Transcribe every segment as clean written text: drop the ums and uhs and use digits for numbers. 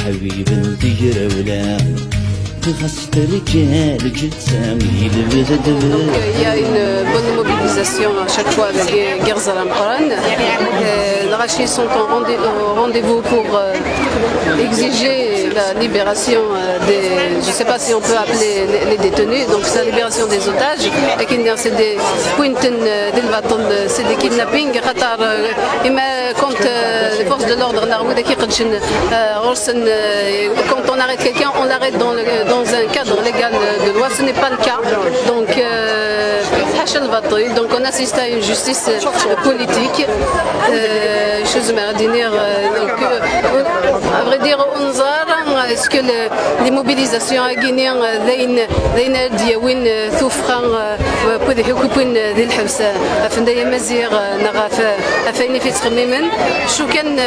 حبيب دير ولاد خاصة الرجال جسام يلبس. Il y a une bonne mobilisation à chaque fois avec Guerzalam Koran. Les Rachis sont au rendez-vous pour exiger la libération des, je ne sais pas si on peut appeler les détenus, donc c'est la libération des otages. Et c'est des c'est des kidnappings. Quand les forces de l'ordre, quand on arrête quelqu'un, on l'arrête dans un cadre légal de loi. Ce n'est pas le cas. Donc on assiste à une justice politique. À vrai dire, est-ce que les mobilisations à Guinée دياوين ثوفخا بودي حكوين ذي الحبس فندايا مزيغ نغاف افايني في تخميمن شو كان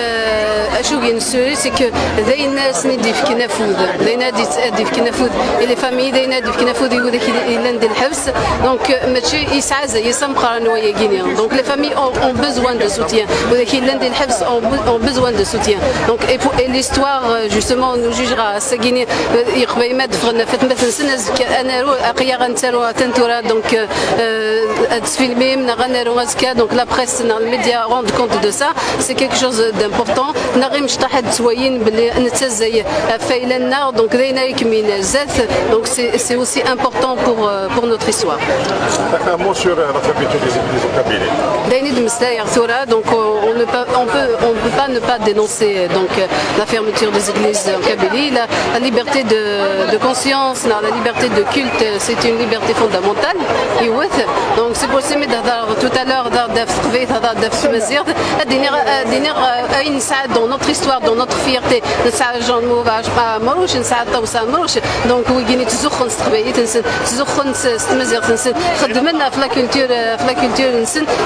شو كنسوري سي كو ذاي الناس ندي في كنافوذ ذاي نادي تادي في كنافوذ لي فامي ذاي نادي في كنافوذ يقول لك الا ندير الحبس دونك ماشي يسعز يسمقر نوايا غينيان دونك لي فامي اون بوزوان دو سوتيان ولكن الا ندير الحبس اون بوزوان دو سوتيان دونك اي ليستوار جوستومون نو جوجرا ساكيني يقبل ما دفرنا فتمثل سنز انا اقيا غنترو تنتورا دونك تفيلمي من غنرو غازكا دونك لا بريس الميديا روند كونت دو سا سي كيك شوز دامبورطون نغي مش تحد سوايين باللي نتزاي فايلنا دونك داينا يكمين زات دونك سي اوسي امبورطون pour notre histoire. Un mot sur la fermeture des églises au Kabylie. دايني دمسلاي ثورة donc on peut pas ne pas dénoncer donc la fermeture des églises en Kabylie, la liberté de conscience, la liberté de culte, c'est une liberté fondamentale. Donc c'est pour ça que tout à l'heure dans notre histoire, dans notre fierté, donc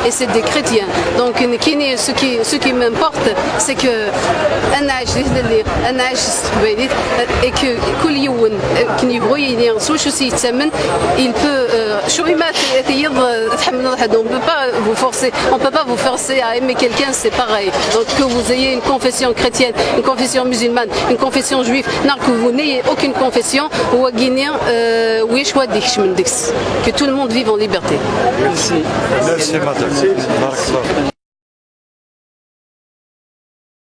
et c'est des chrétiens. Donc ce qui m'importe, c'est que et que il peut on peut pas vous forcer à aimer quelqu'un, c'est pareil. Donc que vous ayez une confession chrétienne, une confession musulmane, une confession juive, que vous n'ayez aucune confession, ou guinéen, que tout le monde vive en liberté. Merci. Merci madame.